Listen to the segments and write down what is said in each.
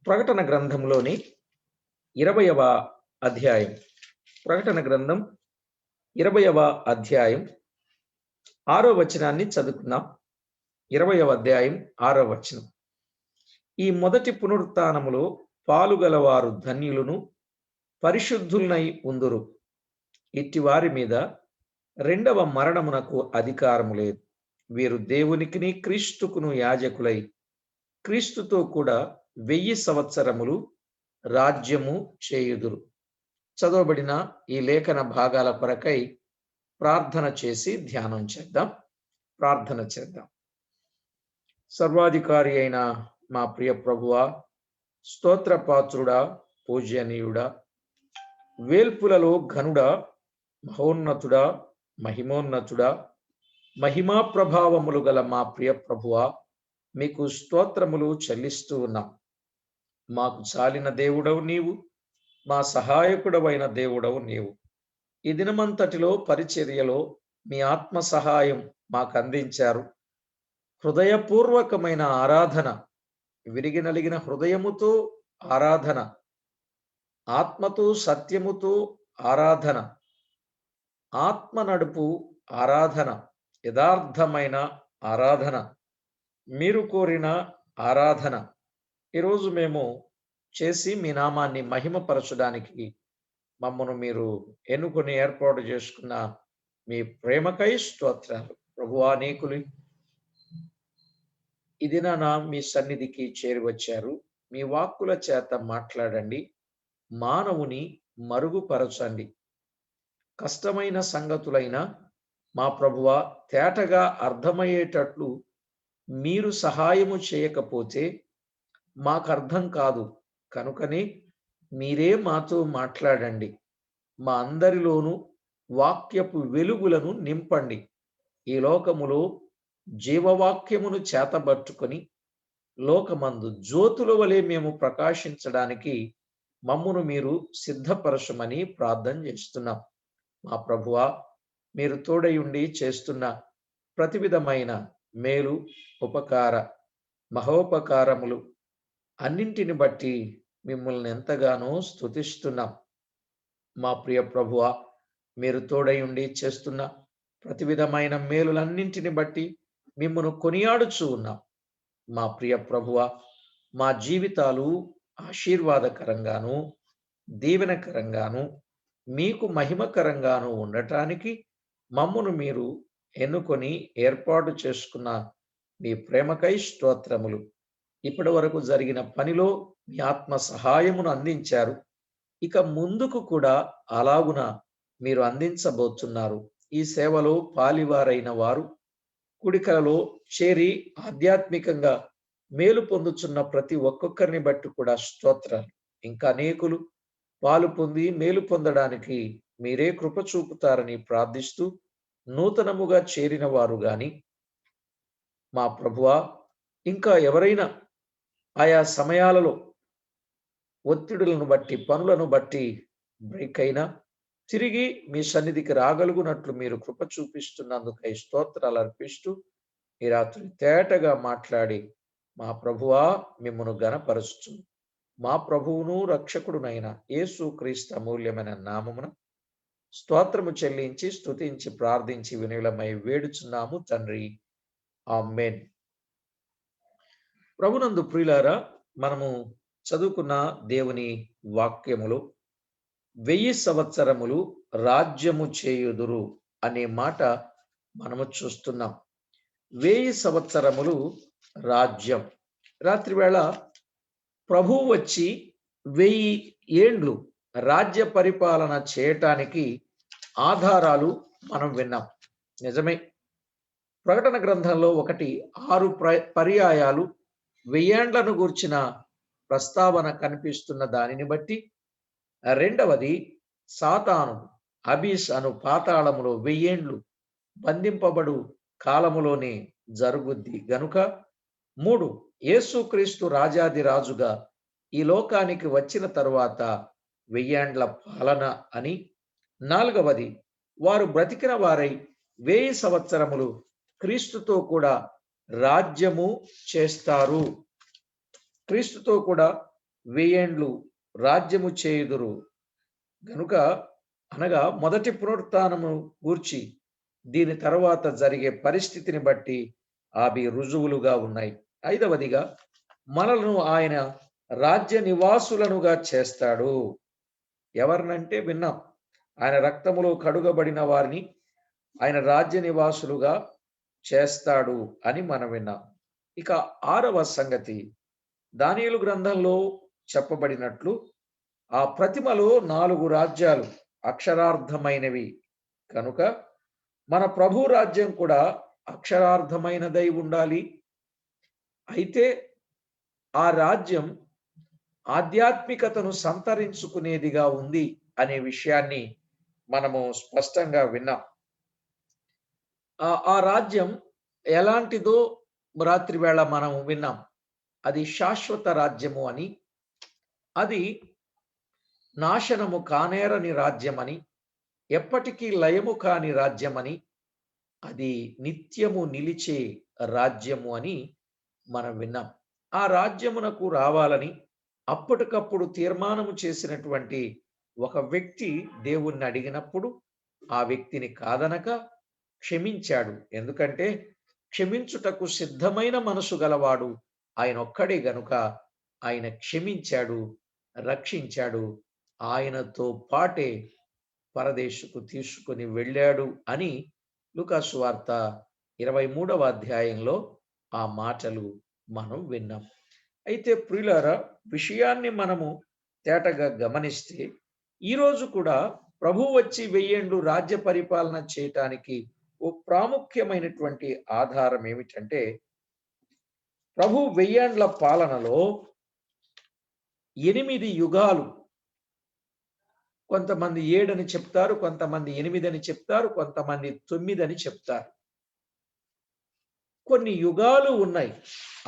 ప్రకటన గ్రంథంలోని 20వ అధ్యాయం. ప్రకటన గ్రంథం 20వ అధ్యాయం 6వ వచనాన్ని చదువుకుందాం. 20వ అధ్యాయం 6వ వచనం. ఈ మొదటి పునరుత్థానములో పాలుగలవారు ధన్యులను, పరిశుద్ధులనై ఉందురు. ఇట్టివారి మీద రెండవ మరణమునకు అధికారము లేదు. వీరు దేవునికిని క్రీస్తుకును యాజకులై క్రీస్తుతో కూడా 1000 సంవత్సరములు రాజ్యము చేయుదురు. చదవబడిన ఈ లేఖన భాగాల కొరకై ప్రార్థన చేసి ధ్యానం చేద్దాం. ప్రార్థన చేద్దాం. సర్వాధికారి అయిన మా ప్రియ ప్రభువా, స్తోత్రపాత్రుడా, పూజనీయుడా, వేల్పులలో ఘనుడా, మహోన్నతుడా, మహిమోన్నతుడా, మహిమా ప్రభావములు గల మా ప్రియ ప్రభువా, మీకు స్తోత్రములు చెల్లిస్తూ ఉన్నాం. మాకు చాలిన దేవుడవు నీవు, మా సహాయకుడవైన దేవుడవు నీవు. ఈ దినమంతటిలో పరిచర్యలో మీ ఆత్మ సహాయం మాకు అందించారు. హృదయపూర్వకమైన ఆరాధన, విరిగి నలిగిన హృదయముతో ఆరాధన, ఆత్మతో సత్యముతో ఆరాధన, ఆత్మ నడుపు ఆరాధన, యథార్థమైన ఆరాధన, మీరు కోరిన ఆరాధన ఈరోజు మేము చేసి మీ నామాన్ని మహిమపరచడానికి మమ్మను మీరు ఎన్నుకొని ఏర్పాటు చేసుకున్న మీ ప్రేమకై స్తోత్రాలు. ప్రభువా, నీకులు ఈ దినాన మీ సన్నిధికి చేరి వచ్చారు. మీ వాక్కుల చేత మాట్లాడండి, మానవుని మరుగుపరచండి. కష్టమైన సంగతులైన మా ప్రభువా తేటగా అర్థమయ్యేటట్లు మీరు సహాయము చేయకపోతే మాకు అర్థం కాదు. కనుకనే మీరే మాతో మాట్లాడండి. మా అందరిలోనూ వాక్యపు వెలుగులను నింపండి. ఈ లోకములో జీవవాక్యమును చేతబట్టుకొని లోకమందు జ్యోతుల వలె మేము ప్రకాశించడానికి మమ్మును మీరు సిద్ధపరచమని ప్రార్థన చేస్తున్నాం. మా ప్రభువా, మీరు తోడయుండి చేస్తున్న ప్రతి విధమైన మేలు, ఉపకార, మహోపకారములు అన్నింటిని బట్టి మిమ్మల్ని ఎంతగానో స్తుతిస్తున్నాం. మా ప్రియ ప్రభువా, మీరు తోడయుండి చేస్తున్న ప్రతి విధమైన మేలులన్నింటిని బట్టి మిమ్మను కొనియాడుచూ ఉన్నాం. మా ప్రియ ప్రభువా, మా జీవితాలు ఆశీర్వాదకరంగాను, దీవెనకరంగాను, మీకు మహిమకరంగాను ఉండటానికి మమ్మును మీరు ఎన్నుకొని ఏర్పాటు చేసుకున్న మీ ప్రేమకై స్తోత్రములు. ఇప్పటి వరకు జరిగిన పనిలో మీ ఆత్మ సహాయమును అందించారు. ఇక ముందుకు కూడా అలాగున మీరు అందించబోతున్నారు. ఈ సేవలో పాలివారైన వారు కుడికలలో చేరి ఆధ్యాత్మికంగా మేలు పొందుతున్న ప్రతి ఒక్కొక్కరిని బట్టి కూడా స్తోత్రాలు. ఇంకా అనేకులు పాలు పొంది మేలు పొందడానికి మీరే కృప చూపుతారని ప్రార్థిస్తూ, నూతనముగా చేరిన వారు గాని మా ప్రభువా, ఇంకా ఎవరైనా ఆయా సమయాలలో ఒత్తిడులను బట్టి, పనులను బట్టి బ్రేక్ అయినా తిరిగి మీ సన్నిధికి రాగలుగునట్లు మీరు కృప చూపిస్తున్నందుకై స్తోత్రాలు అర్పిస్తూ ఈ రాత్రి తేటగా మాట్లాడి మా ప్రభువా మిమ్మును ఘనపరుస్తూ మా ప్రభువును రక్షకుడునైన యేసు క్రీస్తు అమూల్యమైన నామమున స్తోత్రము చెల్లించి స్తుతించి ప్రార్థించి వినయులమై వేడుచున్నాము తండ్రి, ఆమేన్. ప్రభునందు ప్రియులారా, మనము చదువుకున్న దేవుని వాక్యములో 1000 సంవత్సరములు రాజ్యము చేయుదురు అనే మాట మనము చూస్తున్నాం. 1000 సంవత్సరములు రాజ్యం. రాత్రి వేళ ప్రభువు వచ్చి 1000 ఏండ్లు రాజ్య పరిపాలన చేయటానికి ఆధారాలు మనం విన్నాం. నిజమే. ప్రకటన గ్రంథంలో 6 పర్యాయాలు 1000 ఏండ్లను గూర్చిన ప్రస్తావన కనిపిస్తున్న దానిని బట్టి, రెండవది సాతాను అబీస్ అను పాతాళములో 1000 ఏండ్లు బంధింపబడు కాలములోనే జరుగుద్ది గనుక, 3 యేసుక్రీస్తు రాజాది రాజుగా ఈ లోకానికి వచ్చిన తరువాత 1000 ఏండ్ల పాలన అని, 4వది వారు బ్రతికిన వారై 1000 సంవత్సరములు క్రీస్తుతో కూడా రాజ్యము చేస్తారు. క్రీస్తుతో కూడా వెయ్యేండ్లు రాజ్యము చేయుదురు గనుక, అనగా మొదటి పునరుత్థానము గూర్చి దీని తర్వాత జరిగే పరిస్థితిని బట్టి అవి రుజువులుగా ఉన్నాయి. ఐదవదిగా, మనలను ఆయన రాజ్య నివాసులనుగా చేస్తాడు. ఎవరినంటే విన్నాం. ఆయన రక్తములో కడుగబడిన వారిని ఆయన రాజ్య నివాసులుగా చేస్తాడు అని మనం విన్నాం. ఇక ఆరవ సంగతి, దానియేలు గ్రంథంలో చెప్పబడినట్లు ఆ ప్రతిమలో 4 రాజ్యాలు అక్షరార్థమైనవి కనుక మన ప్రభు రాజ్యం కూడా అక్షరార్థమైనదై ఉండాలి. అయితే ఆ రాజ్యం ఆధ్యాత్మికతను సంతరించుకునేదిగా ఉంది అనే విషయాన్ని మనము స్పష్టంగా విన్నాం. ఆ రాజ్యం ఎలాంటిదో రాత్రి వేళ మనం విన్నాం. అది శాశ్వత రాజ్యము అని, అది నాశనము కానేరని రాజ్యమని, ఎప్పటికీ లయము కాని రాజ్యమని, అది నిత్యము నిలిచే రాజ్యము అని మనం విన్నాం. ఆ రాజ్యమునకు రావాలని అప్పటికప్పుడు తీర్మానము చేసినటువంటి ఒక వ్యక్తి దేవుణ్ణి అడిగినప్పుడు ఆ వ్యక్తిని కాదనక క్షమించాడు. ఎందుకంటే క్షమించుటకు సిద్ధమైన మనసు గలవాడు ఆయన ఒక్కడే గనుక ఆయన క్షమించాడు, రక్షించాడు. ఆయనతో పాటే పరదేశుకు తీసుకుని వెళ్ళాడు అని లూకాసు వార్త 23వ అధ్యాయంలో ఆ మాటలు మనం విన్నాం. అయితే ప్రియులారా, విషయాన్ని మనము తేటగా గమనిస్తే ఈరోజు కూడా ప్రభు వచ్చి 1000 ఏళ్ళు రాజ్య పరిపాలన చేయటానికి ఓ ప్రాముఖ్యమైనటువంటి ఆధారం ఏమిటంటే, ప్రభు 1000 ఏండ్ల పాలనలో 8 యుగాలు, కొంతమంది 7 అని చెప్తారు, కొంతమంది 8 అని చెప్తారు, కొంతమంది 9 అని చెప్తారు. కొన్ని యుగాలు ఉన్నాయి.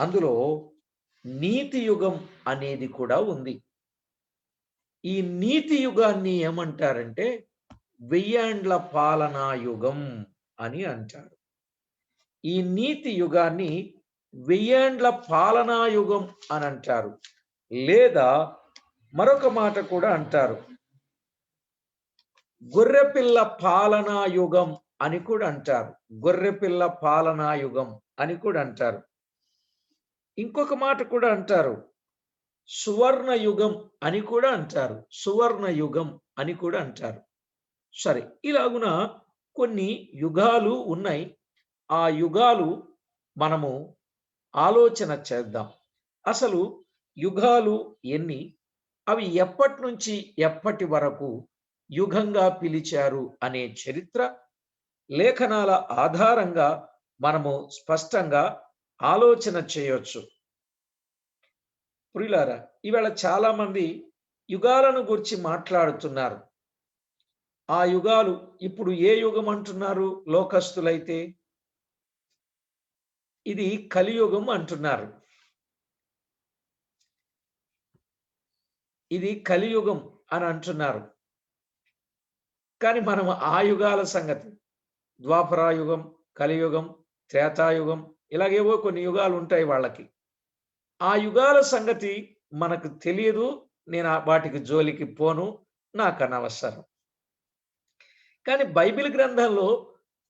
అందులో నీతి యుగం అనేది కూడా ఉంది. ఈ నీతి యుగాన్ని ఏమంటారంటే 1000 ఏండ్ల పాలనా యుగం అని అంటారు. ఈ నీతి యుగాన్ని 1000 ఏండ్ల పాలనా యుగం అని అంటారు. లేదా మరొక మాట కూడా అంటారు, గొర్రెపిల్ల పాలనా యుగం అని కూడా అంటారు. గొర్రెపిల్ల పాలనా యుగం అని కూడా అంటారు. ఇంకొక మాట కూడా అంటారు, సువర్ణ యుగం అని కూడా అంటారు. సువర్ణ యుగం అని కూడా అంటారు. సరే, ఇలాగున కొన్ని యుగాలు ఉన్నాయి. ఆ యుగాలు మనము ఆలోచన చేద్దాం. అసలు యుగాలు ఎన్ని? అవి ఎప్పటి నుంచి ఎప్పటి వరకు యుగంగా పిలిచారు అనే చరిత్ర లేఖనాల ఆధారంగా మనము స్పష్టంగా ఆలోచన చేయొచ్చు. ప్రియులారా, ఇవాళ చాలా మంది యుగాలను గురించి మాట్లాడుతున్నారు. ఆ యుగాలు ఇప్పుడు ఏ యుగం అంటున్నారు? లోకస్తులైతే ఇది కలియుగం అంటున్నారు. ఇది కలియుగం అని అంటున్నారు. కానీ మనం ఆ యుగాల సంగతి, ద్వాపరాయుగం, కలియుగం, త్రేతాయుగం, ఇలాగేవో కొన్ని యుగాలు ఉంటాయి వాళ్ళకి. ఆ యుగాల సంగతి మనకు తెలియదు. నేను వాటికి జోలికి పోను, నాకు అనవసరం. కానీ బైబిల్ గ్రంథంలో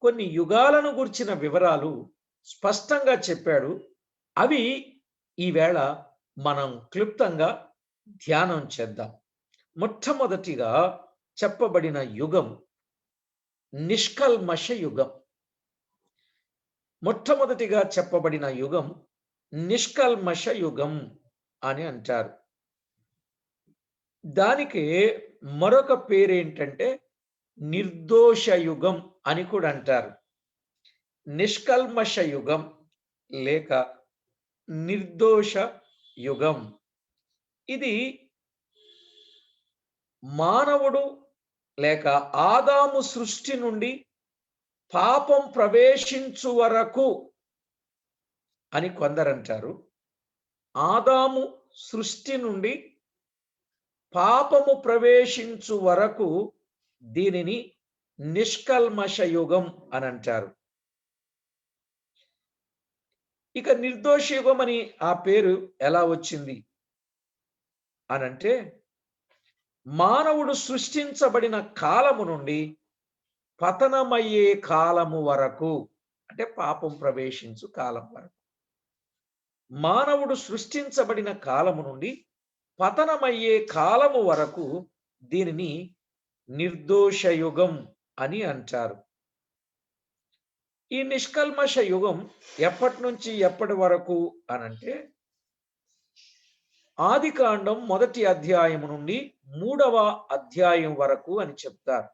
కొన్ని యుగాలను గుర్చిన వివరాలు స్పష్టంగా చెప్పాడు. అవి ఈవేళ మనం క్లుప్తంగా ధ్యానం చేద్దాం. మొట్టమొదటిగా చెప్పబడిన యుగం నిష్కల్మష యుగం. మొట్టమొదటిగా చెప్పబడిన యుగం నిష్కల్మష యుగం అని అంటారు. దానికి మరొక పేరేంటంటే నిర్దోష యుగం అని కూడా అంటారు. నిష్కల్మష యుగం లేక నిర్దోష యుగం. ఇది మానవుడు లేక ఆదాము సృష్టి నుండి పాపం ప్రవేశించు వరకు అని కొందరంటారు. ఆదాము సృష్టి నుండి పాపము ప్రవేశించు వరకు దీనిని నిష్కల్మష యుగం అని అంటారు. ఇక నిర్దోష యుగం అని ఆ పేరు ఎలా వచ్చింది? అనంటే మానవుడు సృష్టించబడిన కాలము నుండి పతనమయ్యే కాలము వరకు, అంటే పాపం ప్రవేశించు కాలం వరకు, మానవుడు సృష్టించబడిన కాలము నుండి పతనమయ్యే కాలము వరకు దీనిని నిర్దోష యుగం అని అంటారు. ఈ నిష్కల్మష యుగం ఎప్పటి నుంచి ఎప్పటి వరకు అనంటే ఆదికాండం 1వ అధ్యాయము నుండి 3వ అధ్యాయం వరకు అని చెప్తారు.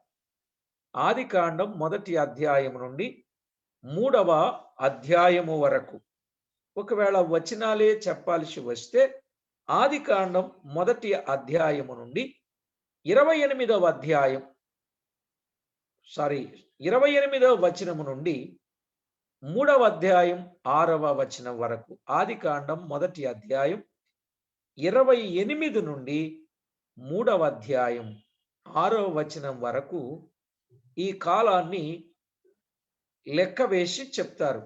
ఆదికాండం 1వ అధ్యాయము నుండి 3వ అధ్యాయము వరకు. ఒకవేళ వచనాలే చెప్పాల్సి వస్తే ఆదికాండం 1వ అధ్యాయము నుండి 28వ అధ్యాయం 28వ వచనము నుండి 3వ అధ్యాయం 6వ వచనం వరకు. ఆదికాండం 1వ అధ్యాయం 28 నుండి 3వ అధ్యాయం 6వ వచనం వరకు ఈ కాలాన్ని లెక్క వేసి చెప్తారు.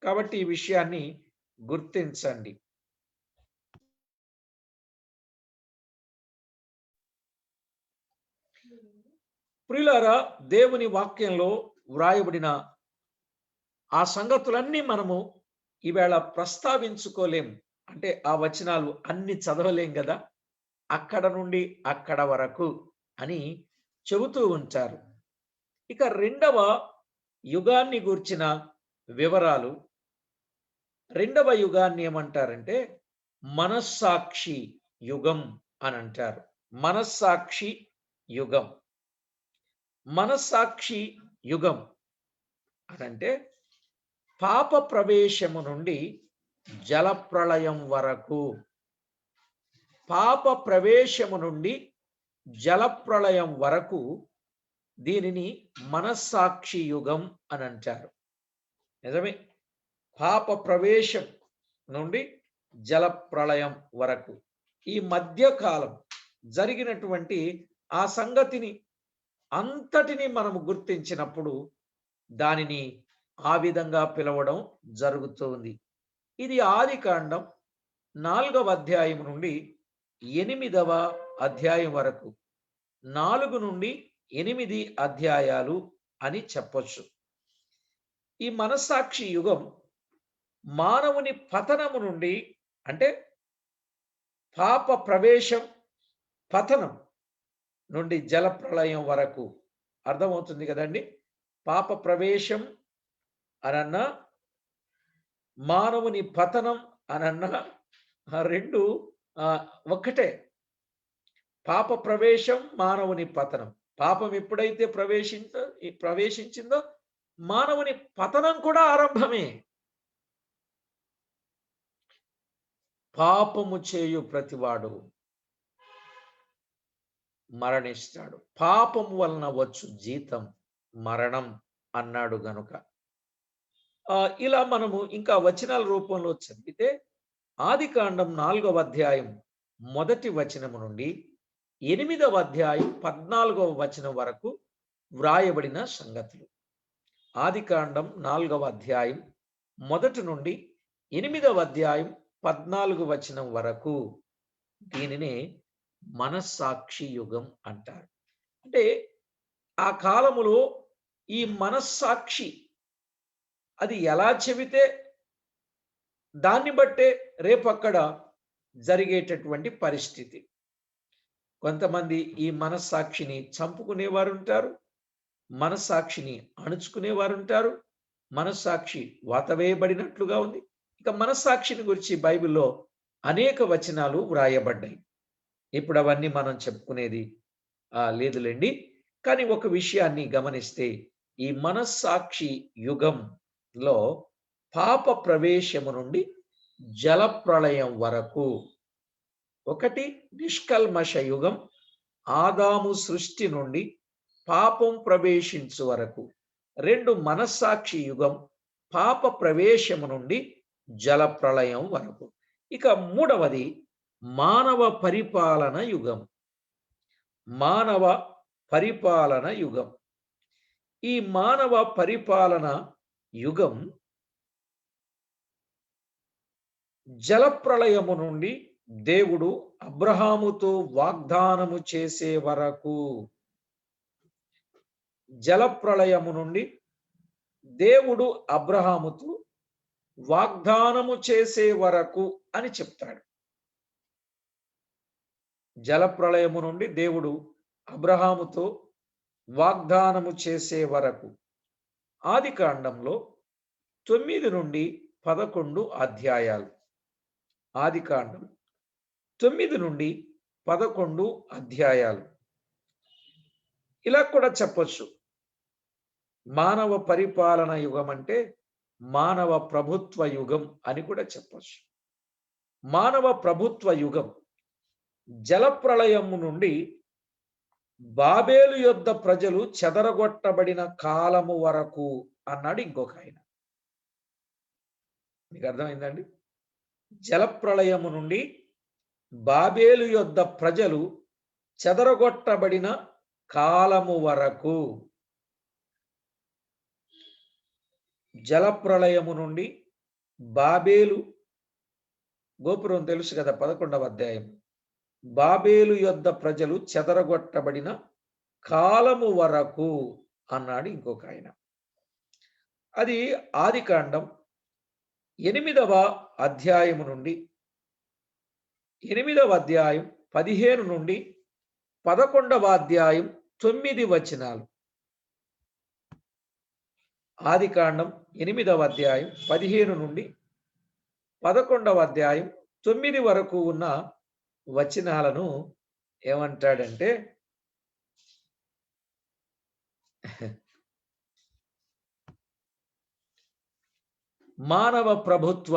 కాబట్టి ఈ విషయాన్ని గుర్తించండి. ప్రియులారా, దేవుని వాక్యంలో వ్రాయబడిన ఆ సంగతులన్నీ మనము ఈవేళ ప్రస్తావించుకోలేం. అంటే ఆ వచనాలు అన్ని చదవలేం కదా, అక్కడ నుండి అక్కడ వరకు అని చెబుతూ ఉంటారు. ఇక రెండవ యుగాన్ని గూర్చిన వివరాలు. రెండవ యుగాన్ని ఏమంటారంటే మనస్సాక్షి యుగం అని అంటారు. మనస్సాక్షి యుగం. మనస్సాక్షి యుగం అనంటే పాప ప్రవేశము నుండి జలప్రళయం వరకు, పాప ప్రవేశము నుండి జలప్రళయం వరకు దీనిని మనస్సాక్షి యుగం అని అంటారు. నిజమే, పాప ప్రవేశం నుండి జలప్రళయం వరకు ఈ మధ్యకాలం జరిగినటువంటి ఆ సంగతిని అంతటిని మనము గుర్తించినప్పుడు దానిని ఆ విధంగా పిలవడం జరుగుతుంది. ఇది ఆదికాండం 4వ అధ్యాయం నుండి 8వ అధ్యాయం వరకు 4 నుండి 8 అధ్యాయాలు అని చెప్పొచ్చు. ఈ మనస్సాక్షి యుగం మానవుని పతనము నుండి, అంటే పాప ప్రవేశం పతనం నుండి జలప్రళయం వరకు. అర్థమవుతుంది కదండి? పాప ప్రవేశం అనన్నా మానవుని పతనం అనన్నా రెండు ఒక్కటే. పాప ప్రవేశం, మానవుని పతనం. పాపం ఎప్పుడైతే ప్రవేశించిందో మానవుని పతనం కూడా ఆరంభమే. పాపము చేయు ప్రతివాడు మరణిస్తాడు, పాపము వలన వచ్చు జీతం మరణం అన్నాడు గనుక. ఇలా మనము ఇంకా వచనాల రూపంలో చదివితే ఆదికాండం 4వ అధ్యాయం 1వ వచనము నుండి 8వ అధ్యాయం 14వ వచనం వరకు వ్రాయబడిన సంగతులు. ఆదికాండం 4వ అధ్యాయం 1 నుండి 8వ అధ్యాయం 14వ వచనం వరకు దీనినే మనస్సాక్షి యుగం అంటారు. అంటే ఆ కాలములో ఈ మనస్సాక్షి అది ఎలా చెబితే దాన్ని బట్టే రేపక్కడ జరిగేటటువంటి పరిస్థితి. కొంతమంది ఈ మనస్సాక్షిని చంపుకునేవారు ఉంటారు, మనస్సాక్షిని అణుచుకునేవారు ఉంటారు. మనస్సాక్షి వాతవేయబడినట్లుగా ఉంది. ఇక మనస్సాక్షిని గురించి బైబిల్లో అనేక వచనాలు వ్రాయబడ్డాయి. ఇప్పుడు అవన్నీ మనం చెప్పుకునేది లేదులేండి. కానీ ఒక విషయాన్ని గమనిస్తే ఈ మనస్సాక్షి యుగంలో పాప ప్రవేశము నుండి జలప్రళయం వరకు, ఒకటి నిష్కల్మష యుగం, ఆదాము సృష్టి నుండి పాపం ప్రవేశించు వరకు. 2 మనస్సాక్షి యుగం, పాప ప్రవేశము నుండి జలప్రళయం వరకు. ఇక 3వది మానవ పరిపాలన యుగం. మానవ పరిపాలన యుగం. ఈ మానవ పరిపాలన యుగం జలప్రళయము నుండి దేవుడు అబ్రహాముతో వాగ్దానము చేసే వరకు, జలప్రళయము నుండి దేవుడు అబ్రహాముతో వాగ్దానము చేసే వరకు అని చెప్తాడు. జలప్రళయము నుండి దేవుడు అబ్రహాముతో వాగ్దానము చేసే వరకు. ఆదికాండంలో 9 నుండి 11 అధ్యాయాలు. ఆదికాండం 9 నుండి 11 అధ్యాయాలు. ఇలా కూడా చెప్పొచ్చు, మానవ పరిపాలన యుగం అంటే మానవ ప్రభుత్వ యుగం అని కూడా చెప్పొచ్చు. మానవ ప్రభుత్వ యుగం జలప్రళయము నుండి బాబేలు యొద్ద ప్రజలు చెదరగొట్టబడిన కాలము వరకు అన్నాడు ఇంకొక ఆయన. మీకు అర్థమైందండి? జలప్రళయము నుండి బాబేలు యొద్ద ప్రజలు చెదరగొట్టబడిన కాలము వరకు. జలప్రళయము నుండి బాబేలు గోపురం తెలుసు కదా, 11వ అధ్యాయం. బాబేలు యొద్ద ప్రజలు చెదరగొట్టబడిన కాలము వరకు అన్నాడు ఇంకొక ఆయన. అది ఆదికాండం 8వ అధ్యాయము నుండి 8వ అధ్యాయం 15 నుండి 11వ అధ్యాయం 9 వచనాలు. ఆదికాండం 8వ అధ్యాయం 15 నుండి 11వ అధ్యాయం 9 వరకు ఉన్న వచనాలను ఏమంటాడంటే, మానవ ప్రభుత్వ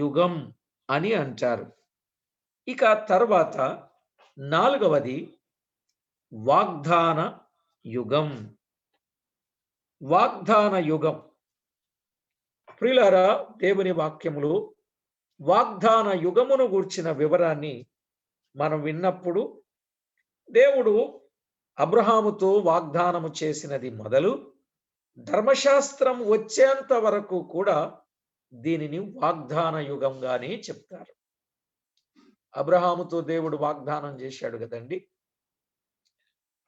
యుగం అని అంటారు. ఇక తర్వాత 4వది వాగ్దాన యుగం. వాగ్దాన యుగం. ప్రియులారా, దేవుని వాక్యములు వాగ్దాన యుగమును గూర్చిన వివరాన్ని మనం విన్నప్పుడు, దేవుడు అబ్రహాముతో వాగ్దానము చేసినది మొదలు ధర్మశాస్త్రం వచ్చేంత వరకు కూడా దీనిని వాగ్దాన యుగంగానే చెప్తారు. అబ్రహాముతో దేవుడు వాగ్దానం చేశాడు కదండి,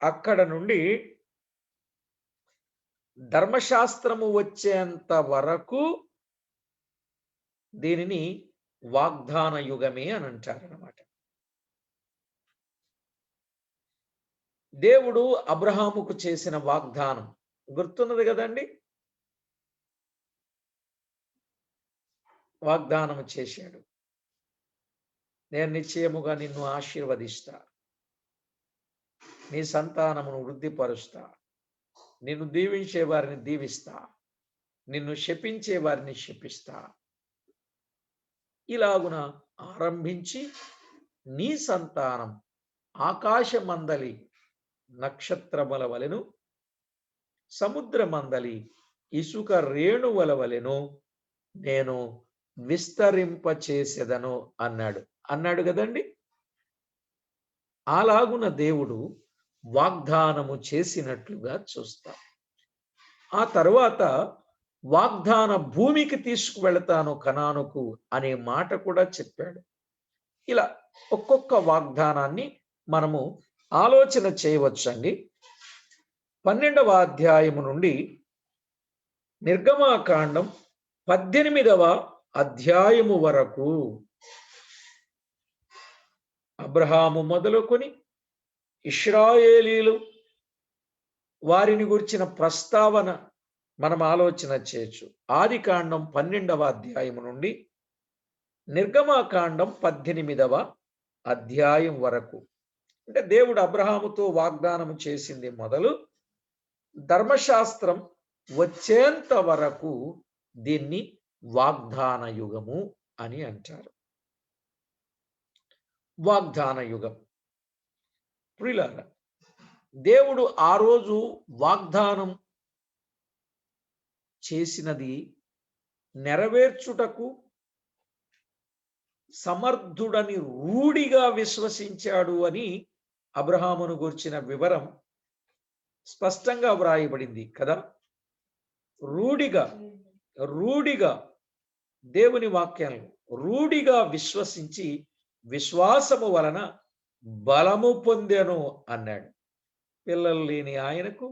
అక్కడ నుండి ధర్మశాస్త్రము వచ్చేంత వరకు దీనిని వాగ్దాన యుగమే అని అంటారన్నమాట. దేవుడు అబ్రహాముకు చేసిన వాగ్దానం గుర్తున్నది కదండి. వాగ్దానం చేశాడు, నేను నిశ్చయముగా నిన్ను ఆశీర్వదిస్తా, నీ సంతానమును వృద్ధిపరుస్తా, నిన్ను దీవించే వారిని దీవిస్తా, నిన్ను శపించే వారిని శపిస్తా. ఇలాగున ఆరంభించి నీ సంతానం ఆకాశమందలి నక్షత్రముల వలెను, సముద్రమందలి ఇసుక రేణువుల వలెను నేను విస్తరింపచేసేదను అన్నాడు కదండి. అలాగున దేవుడు వాగ్దానము చేసినట్లుగా చూస్తాం. ఆ తరువాత వాగ్దాన భూమికి తీసుకువెళతాను కనానుకు అనే మాట కూడా చెప్పాడు. ఇలా ఒక్కొక్క వాగ్దానాన్ని మనము ఆలోచన చేయవచ్చండి. 12వ అధ్యాయము నుండి నిర్గమాకాండం 18వ అధ్యాయము వరకు అబ్రహాము మొదలుకొని ఇశ్రాయేలీలు వారిని గురించిన ప్రస్తావన మనం ఆలోచన చేయొచ్చు. ఆదికాండం 12వ అధ్యాయం నుండి నిర్గమాకాండం 18వ అధ్యాయం వరకు. అంటే దేవుడు అబ్రహాముతో వాగ్దానం చేసింది మొదలు ధర్మశాస్త్రం వచ్చేంత వరకు దీన్ని వాగ్దాన యుగము అని అంటారు. వాగ్దాన యుగం. ప్రియులారా, దేవుడు ఆ రోజు వాగ్దానం చేసినది నెరవేర్చుటకు సమర్థుడని రూఢిగా విశ్వసించాడు అని అబ్రహామును గురించిన వివరం స్పష్టంగా వ్రాయబడింది కదా. రూఢిగా దేవుని వాక్యాలను రూఢిగా విశ్వసించి విశ్వాసము వలన బలము పొందెను అన్నాడు. పిల్లలు లేని ఆయనకు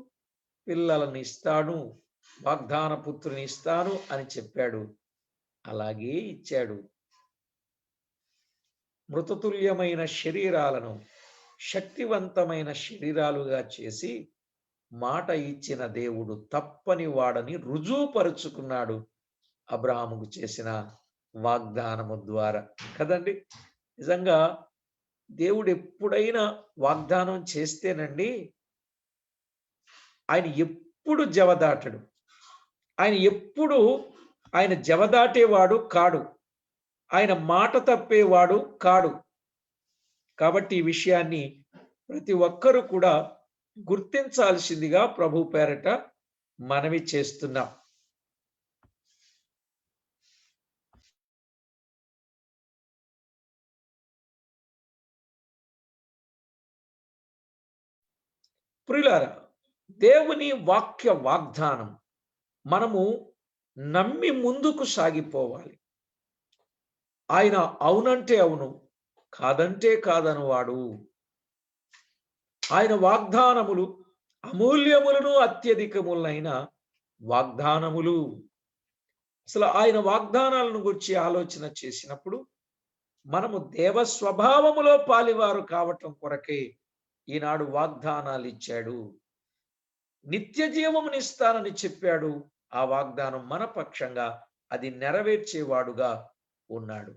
పిల్లలను ఇస్తాను, వాగ్దాన పుత్రుని ఇస్తాను అని చెప్పాడు. అలాగే ఇచ్చాడు. మృతతుల్యమైన శరీరాలను శక్తివంతమైన శరీరాలుగా చేసి మాట ఇచ్చిన దేవుడు తప్పని వాడని రుజువుపరుచుకున్నాడు అబ్రహాముకు చేసిన వాగ్దానము ద్వారా. కదండి, నిజంగా దేవుడు ఎప్పుడైనా వాగ్దానం చేస్తేనండి ఆయన ఎప్పుడు జవదాటడు. ఆయన జవదాటేవాడు కాడు. ఆయన మాట తప్పేవాడు కాడు. కాబట్టి ఈ విషయాన్ని ప్రతి ఒక్కరూ కూడా గుర్తించాల్సిందిగా ప్రభు పేరట మనవి చేస్తున్నాం. ప్రియులారా, దేవుని వాక్య వాగ్దానం మనము నమ్మి ముందుకు సాగిపోవాలి. ఆయన అవునంటే అవును, కాదంటే కాదనువాడు. ఆయన వాగ్దానములు అమూల్యములను అత్యధికములైన వాగ్దానములు. అసలు ఆయన వాగ్దానాలను గురించి ఆలోచన చేసినప్పుడు మనము దేవ స్వభావములో పాలివారు కావటం కొరకే ఈనాడు వాగ్దానాలు ఇచ్చాడు. నిత్య జీవమునిస్తానని చెప్పాడు. ఆ వాగ్దానం మన పక్షంగా అది నెరవేర్చేవాడుగా ఉన్నాడు.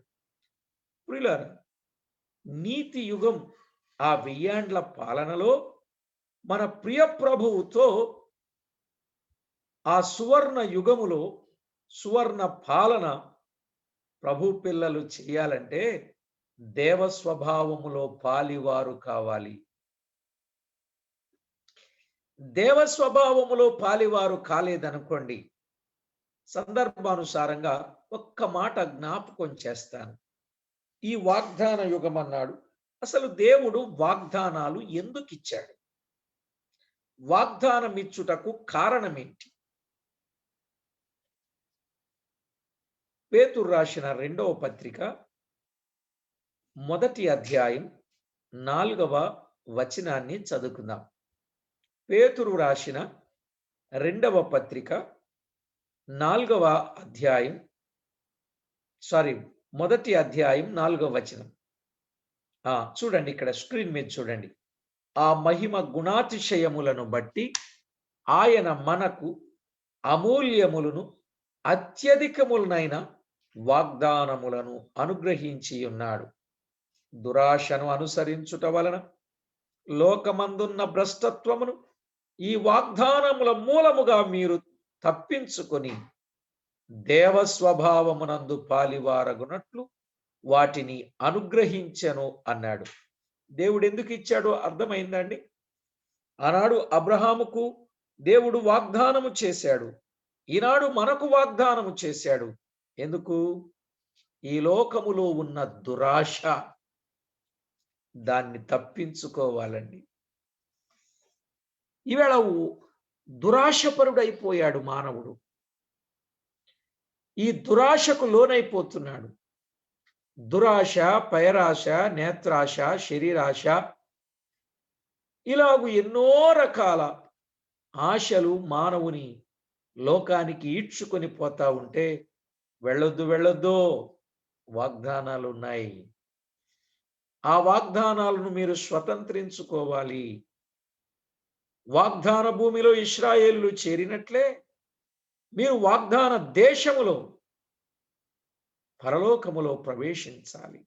ప్రియులారా, నీతి యుగం ఆ 1000 ఏండ్ల పాలనలో మన ప్రియ ప్రభువుతో ఆ సువర్ణ యుగములో సువర్ణ పాలన ప్రభు పిల్లలు చేయాలంటే దేవ స్వభావములో పాలివారు కావాలి. దేవ స్వభావములో పాలివారు కాలేదనుకోండి, సందర్భానుసారంగా ఒక్క మాట జ్ఞాపకం చేస్తాను. ఈ వాగ్దాన యుగం అన్నాడు. అసలు దేవుడు వాగ్దానాలు ఎందుకు ఇచ్చాడు? వాగ్దానం ఇచ్చుటకు కారణమేంటి? పేతురు రాసిన 2వ పత్రిక 1వ అధ్యాయం 4వ వచనాన్ని చదువుకుందాం. పేతురు రాసిన 2వ పత్రిక 4వ అధ్యాయం 1వ అధ్యాయం 4వ వచనం. చూడండి, ఇక్కడ స్క్రీన్ మీద చూడండి. ఆ మహిమ గుణాతిశయములను బట్టి ఆయన మనకు అమూల్యములను అత్యధికములనైన వాగ్దానములను అనుగ్రహించి ఉన్నాడు. దురాశను అనుసరించుట వలన లోకమందున్న భ్రష్టత్వమును ఈ వాగ్దానముల మూలముగా మీరు తప్పించుకొని దేవ స్వభావమునందు పాలివారగునట్లు వాటిని అనుగ్రహించెను అన్నాడు. దేవుడు ఎందుకు ఇచ్చాడో అర్థమైందండి. ఆనాడు అబ్రహాముకు దేవుడు వాగ్దానము చేశాడు. ఈనాడు మనకు వాగ్దానము చేశాడు. ఎందుకు? ఈ లోకములో ఉన్న దురాశ, దాన్ని తప్పించుకోవాలండి. ఈవేళ దురాశపరుడైపోయాడు మానవుడు. ఈ దురాశకు లోనైపోతున్నాడు. దురాశ, పైరాశ, నేత్రాశ, శరీరాశ, ఇలాగు ఎన్నో రకాల ఆశలు మానవుని లోకానికి ఈడ్చుకొని పోతా ఉంటే వెళ్ళొద్దు, వాగ్దానాలు ఉన్నాయి. ఆ వాగ్దానాలను మీరు స్వతంత్రించుకోవాలి. వాగ్దాన భూమిలో ఇశ్రాయేలు చేరినట్లే మీరు వాగ్దాన దేశములో పరలోకములో ప్రవేశించాలి.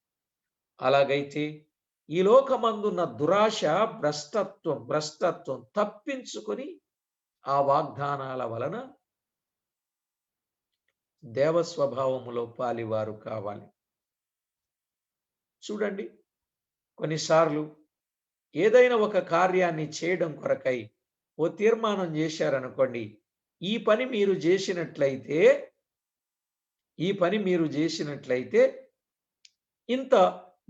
అలాగైతే ఈ లోకమందున్న దురాశ, భ్రష్టత్వం తప్పించుకొని ఆ వాగ్దానాల వలన దేవ స్వభావములో పాలివారు కావాలి. చూడండి, కొన్నిసార్లు ఏదైనా ఒక కార్యాన్ని చేయడం కొరకై ఓ తీర్మానం చేశారనుకోండి, ఈ పని మీరు చేసినట్లయితే ఇంత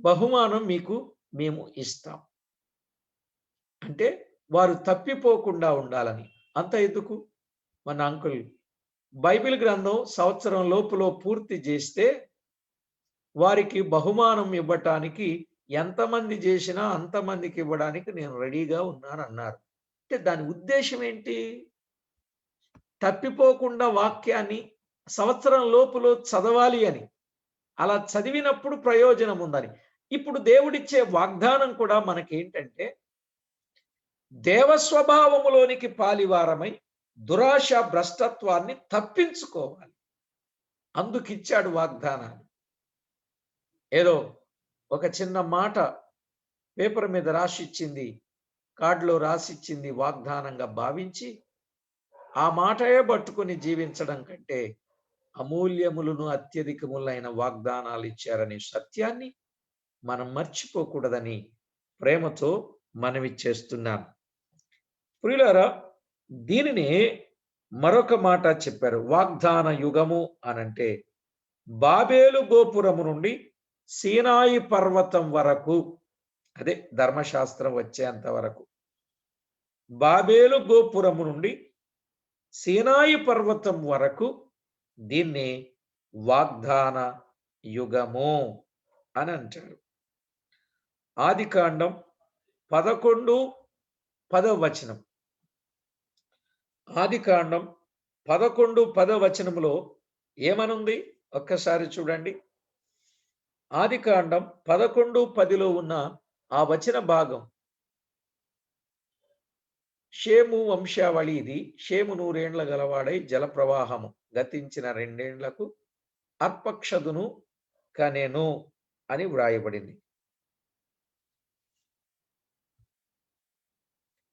బహుమానం మీకు మేము ఇస్తాం. అంటే వారు తప్పిపోకుండా ఉండాలని. అంత ఎందుకు? మన అంకుల్ బైబిల్ గ్రంథం సంవత్సరం లోపులో పూర్తి చేస్తే వారికి బహుమానం ఇవ్వటానికి ఎంతమంది చేసినా అంతమందికి ఇవ్వడానికి నేను రెడీగా ఉన్నానన్నారు. అంటే దాని ఉద్దేశం ఏంటి? తప్పిపోకుండా వాక్యాన్ని సంవత్సరం లోపులో చదవాలి అని. అలా చదివినప్పుడు ప్రయోజనం ఉందని. ఇప్పుడు దేవుడిచ్చే వాగ్దానం కూడా మనకేంటంటే, దేవస్వభావములోనికి పాలివారమై దురాశ భ్రష్టత్వాన్ని తప్పించుకోవాలి. అందుకిచ్చాడు వాగ్దానాన్ని. ఏదో ఒక చిన్న మాట పేపర్ మీద రాసిచ్చింది, కార్డులో రాసిచ్చింది వాగ్దానంగా భావించి ఆ మాటయే పట్టుకుని జీవించడం కంటే అమూల్యములను అత్యధికములైన వాగ్దానాలు ఇచ్చారనే సత్యాన్ని మనం మర్చిపోకూడదని ప్రేమతో మనవి చేస్తున్నాను. ప్రియులారా, దీనిని మరొక మాట చెప్పారు. వాగ్దాన యుగము అనంటే బాబేలు గోపురము నుండి సీనాయి పర్వతం వరకు, అదే ధర్మశాస్త్రం వచ్చేంత వరకు, బాబేలు గోపురము నుండి సీనాయి పర్వతం వరకు దీన్ని వాగ్దాన యుగము అని అంటారు. ఆదికాండం 11:10 ఆదికాండం 11:10 ఏమనుంది ఒక్కసారి చూడండి. ఆదికాండం 11:10 ఉన్న ఆ వచన భాగం, షేము వంశావళి ఇది. షేము 100 ఏండ్ల గలవాడై జలప్రవాహము గతించిన 2 ఏండ్లకు అర్పక్షదును కనెను అని వ్రాయబడింది.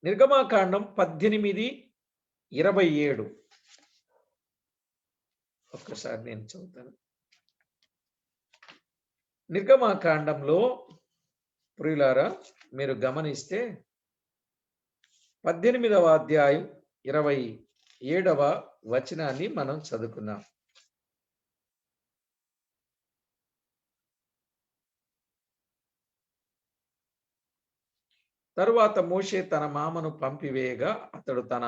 నిర్గమాకాండం 18:27 ఒక్కసారి నేను చదువుతాను. నిర్గమాకాండంలో ప్రియులారా మీరు గమనిస్తే 18వ అధ్యాయం 27వ వచనాన్ని మనం చదువుకున్నాం. తరువాత మోషే తన మామను పంపివేయగా అతడు తన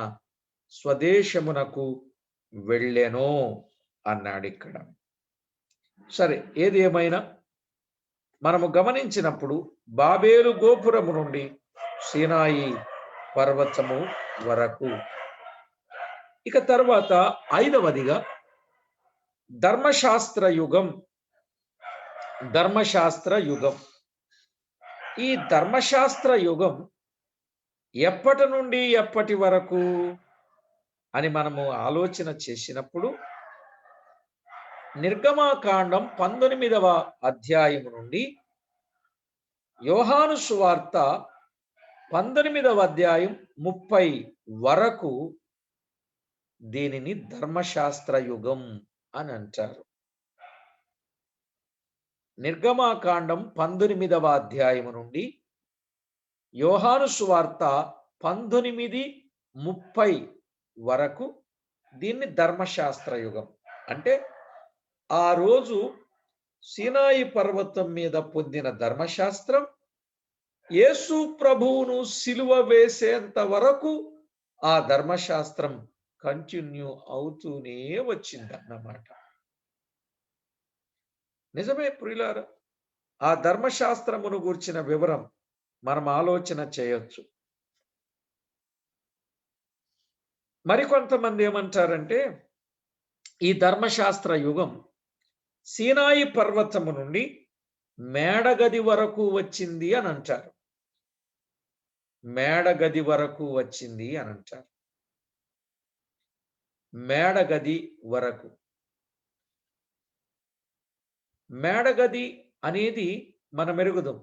స్వదేశమునకు వెళ్ళెను అన్నాడు ఇక్కడ. సరే, ఏది ఏమైనా మనము గమనించినప్పుడు బాబేలు గోపురము నుండి సీనాయి పర్వతము వరకు, ఇక తర్వాత 5వదిగా ధర్మశాస్త్ర యుగం. ధర్మశాస్త్ర యుగం, ఈ ధర్మశాస్త్ర యుగం ఎప్పటి నుండి ఎప్పటి వరకు అని మనము ఆలోచన చేసినప్పుడు నిర్గమాకాండం 19వ అధ్యాయం నుండి యోహాను సువార్త 19వ అధ్యాయం 30 వరకు దీనిని ధర్మశాస్త్ర యుగం అని అంటారు. నిర్గమాకాండం 19వ అధ్యాయం నుండి యోహాను సువార్త 19:30 వరకు దీన్ని ధర్మశాస్త్ర యుగం అంటే, ఆ రోజు సీనాయి పర్వతం మీద పొందిన ధర్మశాస్త్రం యేసు ప్రభువును సిలువ వేసేంత వరకు ఆ ధర్మశాస్త్రం కంటిన్యూ అవుతూనే వచ్చిందన్నమాట. నిజమే ప్రియులారా, ఆ ధర్మశాస్త్రమును గూర్చిన వివరం మనం ఆలోచన చేయొచ్చు. మరికొంతమంది ఏమంటారంటే, ఈ ధర్మశాస్త్ర యుగం సీనాయి పర్వతము నుండి మేడగది వరకు వచ్చింది అని అంటారు. మేడగది వరకు వచ్చింది అని అంటారు. మేడగది వరకు. మేడగది అనేది మనం ఎరుగుదాం.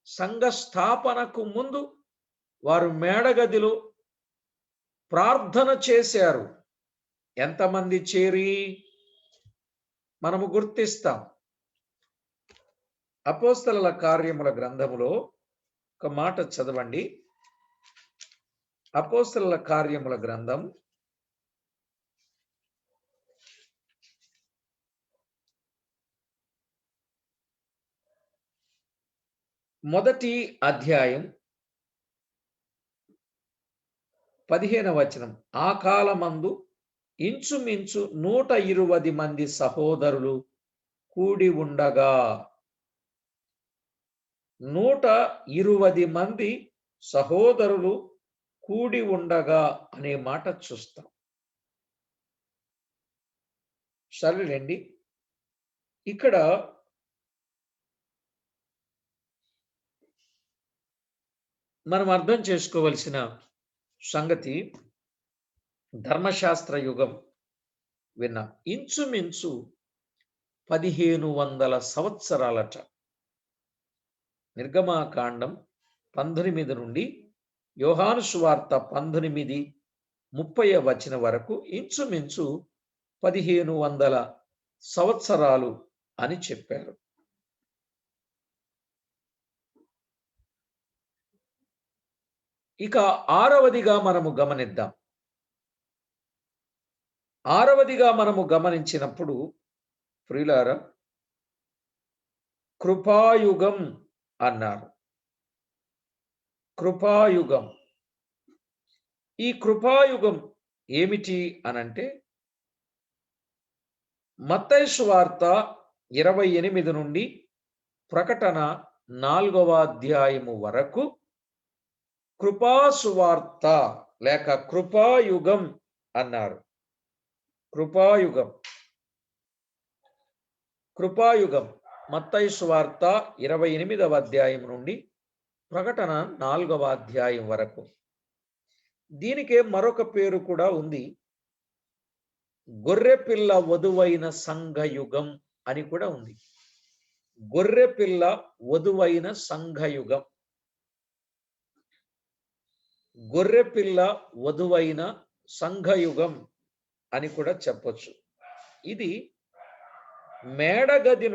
సంఘ స్థాపనకు ముందు వారు మేడగదిలో ప్రార్థన చేశారు. ఎంతమంది చేరి మనము గుర్తిస్తాం. అపోస్తలుల కార్యముల గ్రంథములో ఒక మాట చదవండి. అపోస్తలుల కార్యముల గ్రంథం 1వ అధ్యాయం 15వ వచనం. ఆ కాలమందు ఇంచుమించు 120 మంది సహోదరులు కూడి ఉండగా 120 మంది సహోదరులు కూడి ఉండగా అనే మాట చూస్తాం. సరేలేండి. ఇక్కడ మనం అర్థం చేసుకోవలసిన సంగతి, ధర్మశాస్త్ర యుగం విన్న ఇంచుమించు 1500 సంవత్సరాలట. నిర్గమాకాండం 19 నుండి యోహాను సువార్త 19:30 వచనం వరకు ఇంచుమించు 1500 సంవత్సరాలు అని చెప్పారు. ఇక ఆరవదిగా మనము గమనిద్దాం. ఆరవదిగా మనము గమనించినప్పుడు ప్రియులారా, కృపాయుగం అన్నారు. కృపాయుగం. ఈ కృపాయుగం ఏమిటి అనంటే, మత్తయి సువార్త 28 నుండి ప్రకటన 4వ అధ్యాయము వరకు కృపాసువార్త లేక కృపాయుగం అన్నారు. కృపాయుగం. కృపాయుగం మత్తయి సువార్త 28వ అధ్యాయం నుండి ప్రకటన 4వ అధ్యాయం వరకు. దీనికే మరొక పేరు కూడా ఉంది. గొర్రెపిల్ల వధువైన సంఘయుగం అని కూడా ఉంది. గొర్రెపిల్ల వధువైన సంఘయుగం. గొర్రెపిల్ల వధువైన సంఘయుగం అని కూడా చెప్పొచ్చు. ఇది మేడగది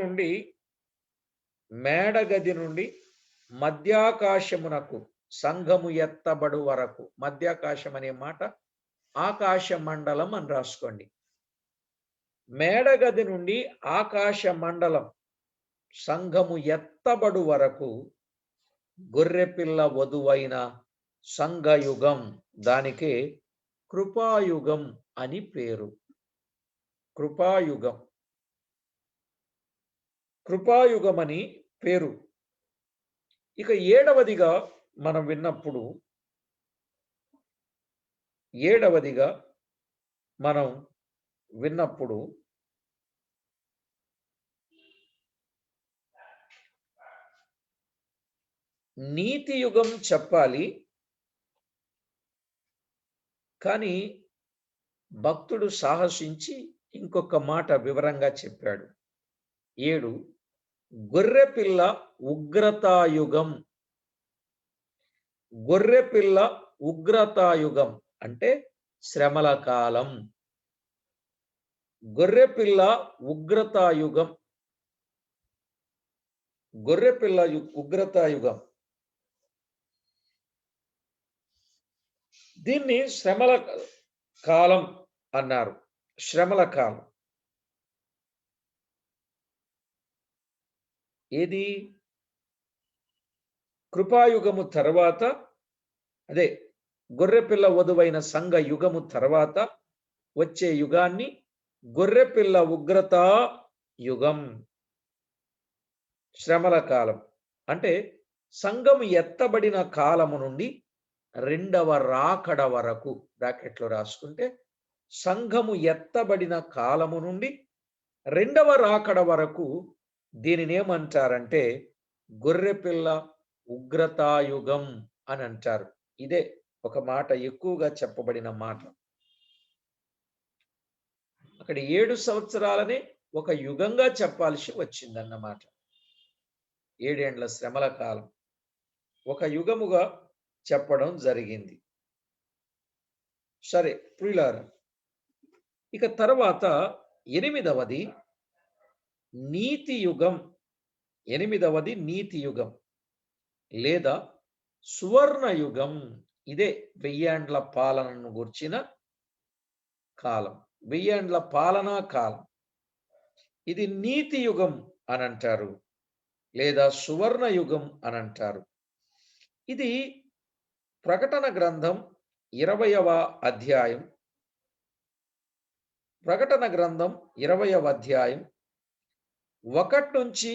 నుండి మధ్యాకాశమునకు సంఘము ఎత్తబడు వరకు. మధ్యాకాశం అనే మాట ఆకాశ మండలం అని రాసుకోండి. మేడగది నుండి ఆకాశ మండలం సంఘము ఎత్తబడు వరకు గొర్రెపిల్ల వధువైన సంఘయుగం, దానికే కృపాయుగం అని పేరు. కృపాయుగం. కృపాయుగం అని పేరు. ఇక ఏడవదిగా మనం విన్నప్పుడు, నీతి యుగం చెప్పాలి. కానీ భక్తుడు సాహసించి ఇంకొక మాట వివరంగా చెప్పాడు. 7 గొర్రెపిల్ల ఉగ్రతాయుగం. గొర్రెపిల్ల ఉగ్రతాయుగం అంటే శ్రమల కాలం. గొర్రెపిల్ల ఉగ్రతాయుగం. గొర్రెపిల్ల ఉగ్రతాయుగం. దీన్ని శ్రమల కాలం అన్నారు. శ్రమల కాలం. ఏది? కృపాయుగము తర్వాత, అదే గొర్రెపిల్ల వధువైన సంఘ యుగము తర్వాత వచ్చే యుగాన్ని గొర్రెపిల్ల ఉగ్రత యుగం, శ్రమల కాలం. అంటే సంఘము ఎత్తబడిన కాలము నుండి రెండవ రాకడ వరకు, బ్రాకెట్లో రాసుకుంటే సంఘము ఎత్తబడిన కాలము నుండి రెండవ రాకడ వరకు దీనిని ఏమంటారంటే గొర్రెపిల్ల ఉగ్రతాయుగం అని అంటారు. ఇదే ఒక మాట ఎక్కువగా చెప్పబడిన మాట. అక్కడ 7 సంవత్సరాలనే ఒక యుగంగా చెప్పాల్సి వచ్చిందన్నమాట. 7 ఏండ్ల శ్రమల కాలం ఒక యుగముగా చెప్పడం జరిగింది. సరే ప్రియులారా, ఇక తర్వాత 8వది నీతి యుగం. 8వది నీతి యుగం లేదా సువర్ణ యుగం. ఇదే 1000 ఏండ్ల పాలనను గుర్చిన కాలం. 1000 ఏండ్ల పాలనా కాలం. ఇది నీతి యుగం అని అంటారు, లేదా సువర్ణ యుగం అని అంటారు. ఇది ప్రకటన గ్రంథం 20వ అధ్యాయం. ప్రకటన గ్రంథం 20వ అధ్యాయం 1 నుంచి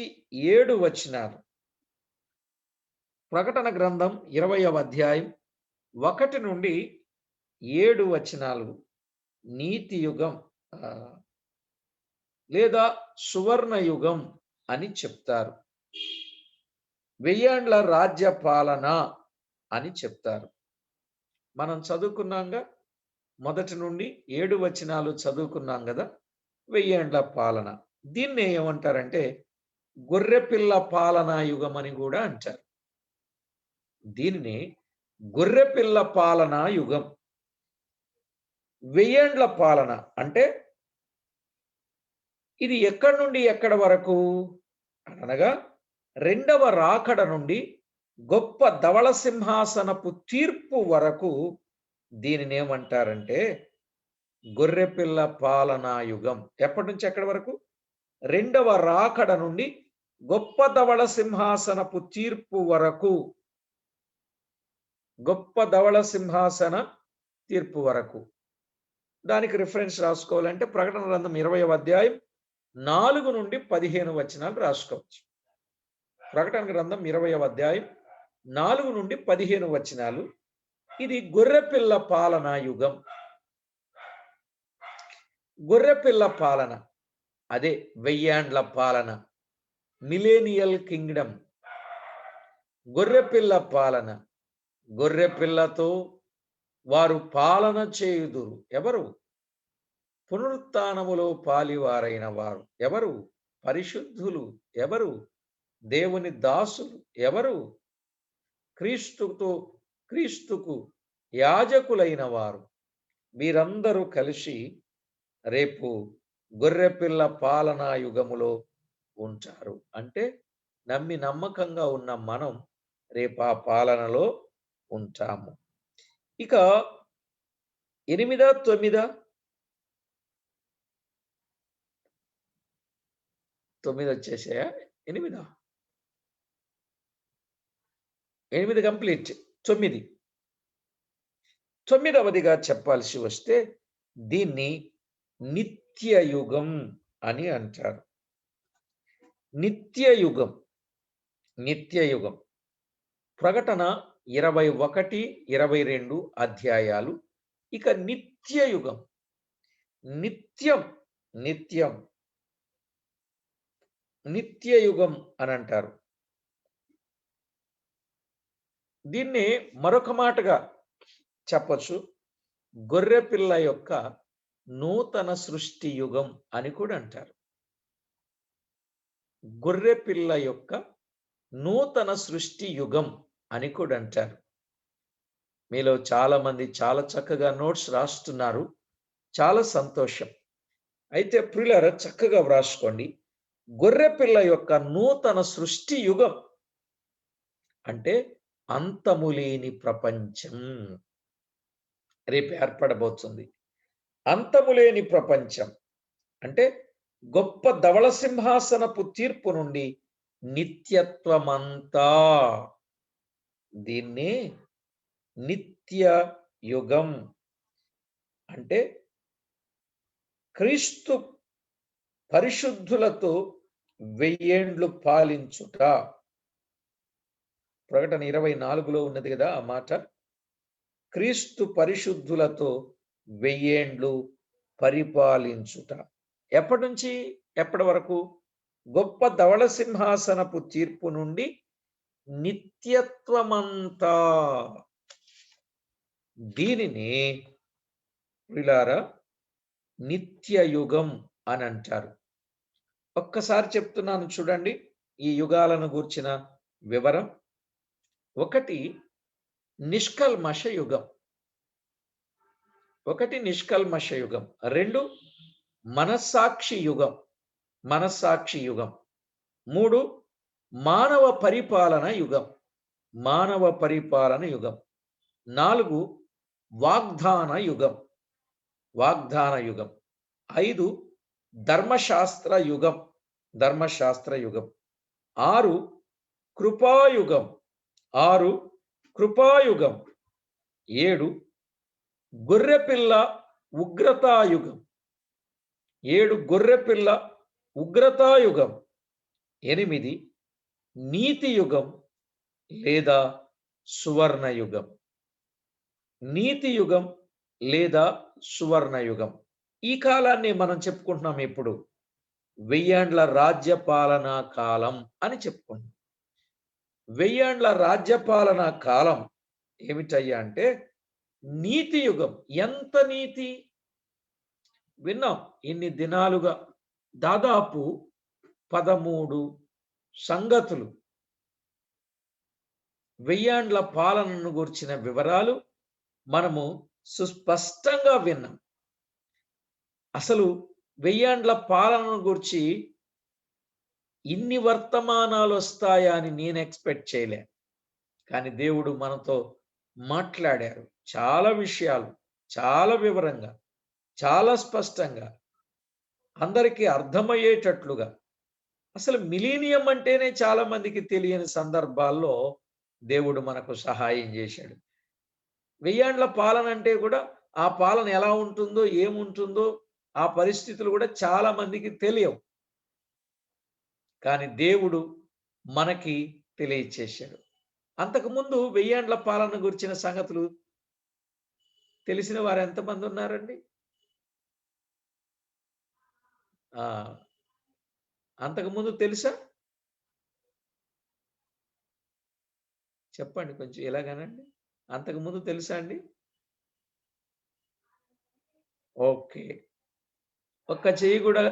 7 వచనాలు. ప్రకటన గ్రంథం 20వ అధ్యాయం 1 నుండి 7 వచనాలు నీతి యుగం లేదా సువర్ణ యుగం అని చెప్తారు. 1000 ఏండ్ల రాజ్య పాలన అని చెప్తారు. మనం చదువుకున్నాంగా, మొదటి నుండి 7 వచనాలు చదువుకున్నాం కదా. 1000 ఏండ్ల పాలన, దీన్ని ఏమంటారంటే గొర్రెపిల్ల పాలనా యుగం అని కూడా అంటారు. దీనిని గొర్రెపిల్ల పాలనా యుగం. 1000 ఏండ్ల పాలన అంటే ఇది ఎక్కడి నుండి ఎక్కడి వరకు అనగా రెండవ రాకడ నుండి గొప్ప ధవళ సింహాసనపు తీర్పు వరకు దీనిని ఏమంటారంటే గొర్రెపిల్ల పాలనా యుగం. ఎప్పటి నుంచి ఎక్కడి వరకు? రెండవ రాకడ నుండి గొప్ప ధవళ సింహాసనపు తీర్పు వరకు. గొప్ప ధవళ సింహాసన తీర్పు వరకు. దానికి రిఫరెన్స్ రాసుకోవాలంటే ప్రకటన గ్రంథం 20వ అధ్యాయం 4 నుండి 15 వచనాలు రాసుకోవచ్చు. ప్రకటన గ్రంథం 20వ అధ్యాయం 4 నుండి 15 వచనాలు. ఇది గొర్రెపిల్ల పాలనా యుగం. గొర్రెపిల్ల పాలన అదే 1000 ఏండ్ల పాలన, మిలేనియల్ కింగ్డమ్. గొర్రెపిల్ల పాలన, గొర్రెపిల్లతో వారు పాలన చేయుదురు. ఎవరు? పునరుత్థానములో పాలివారైన వారు. ఎవరు? పరిశుద్ధులు. ఎవరు? దేవుని దాసులు. ఎవరు? క్రీస్తుకు యాజకులైన వారు. వీరందరూ కలిసి రేపు గొర్రెపిల్ల పాలనా యుగములో ఉంటారు. అంటే నమ్మకంగా ఉన్న మనం రేపు ఆ పాలనలో ఉంటాము. ఇక 8, 9 వచ్చేసాయా? 8 కంప్లీట్. 9వదిగా చెప్పాల్సి వస్తే దీన్ని నిత్య యుగం అని అంటారు. నిత్య యుగం. ప్రకటన 21, 22 అధ్యాయాలు. ఇక నిత్య యుగం, నిత్య యుగం అని అంటారు. దీన్ని మరొక మాటగా చెప్పచ్చు, గొర్రెపిల్ల యొక్క నూతన సృష్టి యుగం అని కూడా అంటారు. గొర్రెపిల్ల యొక్క నూతన సృష్టి యుగం అని కూడా అంటారు. మీలో చాలా మంది చాలా చక్కగా నోట్స్ రాస్తున్నారు. చాలా సంతోషం. అయితే ప్రియులారా, చక్కగా వ్రాసుకోండి. గొర్రెపిల్ల యొక్క నూతన సృష్టి యుగం అంటే అంతములేని ప్రపంచం రేపు ఏర్పడబోతుంది. అంతములేని ప్రపంచం అంటే గొప్ప ధవళ సింహాసనపు తీర్పు నుండి నిత్యత్వమంతా. దీన్ని నిత్య యుగం అంటే క్రీస్తు పరిశుద్ధులతో 1000 ఏండ్లు పాలించుట. ప్రకటన 24లో ఉన్నది కదా ఆ మాట. క్రీస్తు పరిశుద్ధులతో 1000 ఏండ్లు పరిపాలించుట. ఎప్పటి నుంచి ఎప్పటి వరకు? గొప్ప ధవళ సింహాసనపు తీర్పు నుండి నిత్యత్వమంతా. దీనిని ప్రియులారా నిత్య యుగం అని అంటారు. ఒక్కసారి చెప్తున్నాను చూడండి ఈ యుగాలను గూర్చిన వివరం. 1 నిష్కల్మష యుగం. 2 మనస్సాక్షి యుగం. 3 మానవ పరిపాలన యుగం. 4 వాగ్దాన యుగం. 5 ధర్మశాస్త్ర యుగం. 6 కృపాయుగం. 7 గొర్రెపిల్ల ఉగ్రతాయుగం. 8 నీతి యుగం లేదా సువర్ణ యుగం. నీతి యుగం లేదా సువర్ణ యుగం. ఈ కాలాన్ని మనం చెప్పుకుంటున్నాం ఇప్పుడు. 1000 ఏండ్ల రాజ్య పాలనా కాలం అని చెప్పుకుంటున్నాం. 1000 ఏండ్ల రాజ్యపాలన కాలం ఏమిటయ్యా అంటే నీతి యుగం. ఎంత నీతి విన్నాం ఇన్ని దినాలుగా. దాదాపు 13 సంగతులు 1000 ఏండ్ల పాలనను గురించిన వివరాలు మనము సుస్పష్టంగా విన్నాం. అసలు 1000 ఏండ్ల పాలనను గురించి ఇన్ని వర్తమానాలు వస్తాయా అని నేను ఎక్స్పెక్ట్ చేయలే. కానీ దేవుడు మనతో మాట్లాడారు. చాలా విషయాలు, చాలా వివరంగా, చాలా స్పష్టంగా, అందరికీ అర్థమయ్యేటట్లుగా. అసలు మిలీనియం అంటేనే చాలా మందికి తెలియని సందర్భాల్లో దేవుడు మనకు సహాయం చేశాడు. 1000 ఏండ్ల పాలన అంటే కూడా ఆ పాలన ఎలా ఉంటుందో, ఏముంటుందో, ఆ పరిస్థితులు కూడా చాలా మందికి తెలియవు. కానీ దేవుడు మనకి తెలియచేశాడు. అంతకుముందు 1000 ఏండ్ల పాలన గురించిన సంగతులు తెలిసిన వారు ఎంతమంది ఉన్నారండి? అంతకుముందు తెలుసా? చెప్పండి కొంచెం ఎలాగనండి. అంతకుముందు తెలుసా అండి? ఓకే. ఒక్క చెయ్యి కూడా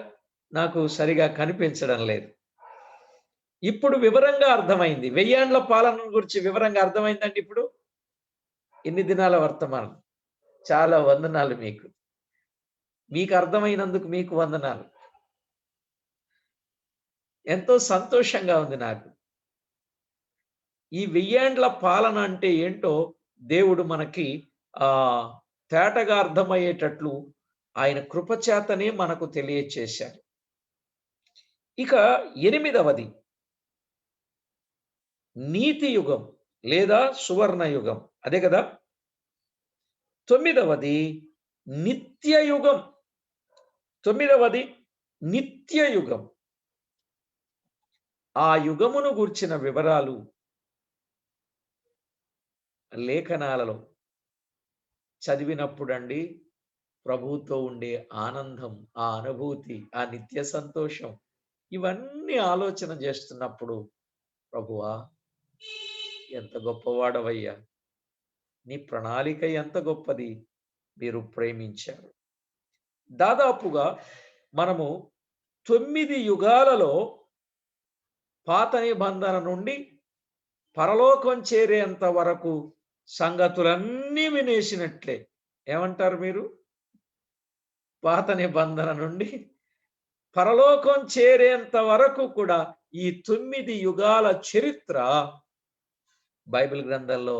నాకు సరిగా కనిపించడం లేదు. ఇప్పుడు వివరంగా అర్థమైంది. 1000 ఏండ్ల పాలన గురించి వివరంగా అర్థమైందండి ఇప్పుడు. ఇన్ని దినాల వర్తమానం. చాలా వందనాలు మీకు. మీకు అర్థమైనందుకు మీకు వందనాలు. ఎంతో సంతోషంగా ఉంది నాకు. ఈ 1000 ఏండ్ల పాలన అంటే ఏంటో దేవుడు మనకి తేటగా అర్థమయ్యేటట్లు ఆయన కృపచేతనే మనకు తెలియచేశారు. ఇక 8వది నీతి యుగం లేదా సువర్ణ యుగం. అదే కదా. 9వది నిత్య యుగం. 9వది నిత్య యుగం. ఆ యుగమును గూర్చిన వివరాలు లేఖనాలలో చదివినప్పుడండి ప్రభువుతో ఉండే ఆనందం, ఆ అనుభూతి, ఆ నిత్య సంతోషం, ఇవన్నీ ఆలోచన చేస్తున్నప్పుడు ప్రభువా ఎంత గొప్పవాడవయ్యా, నీ ప్రణాళిక ఎంత గొప్పది, మీరు ప్రేమించారు. దాదాపుగా మనము 9 యుగాలలో పాత నిబంధన నుండి పరలోకం చేరేంత వరకు సంగతులన్నీ వినేసినట్లే. ఏమంటారు మీరు? పాత నిబంధన నుండి పరలోకం చేరేంత వరకు కూడా ఈ 9 యుగాల చరిత్ర బైబిల్ గ్రంథంలో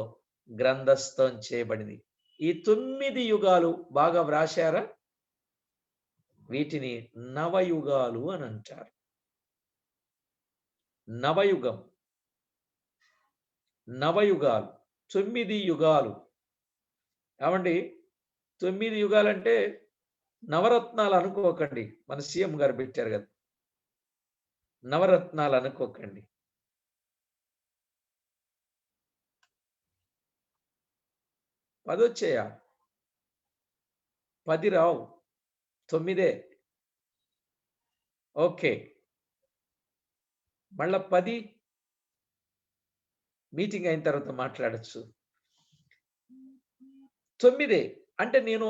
గ్రంథస్థం చేయబడింది. ఈ 9 యుగాలు బాగా వ్రాశారా? వీటిని నవయుగాలు అని అంటారు. నవయుగం, నవయుగాలు, 9 యుగాలు. ఏమండి 9 యుగాలంటే నవరత్నాలు అనుకోకండి. మన సీఎం గారు పెట్టారు కదా, నవరత్నాలు అనుకోకండి. పదొచ్చాయా? 10 రావు, 9. ఓకే, మళ్ళా 10 మీటింగ్ అయిన తర్వాత మాట్లాడచ్చు. 9 అంటే నేను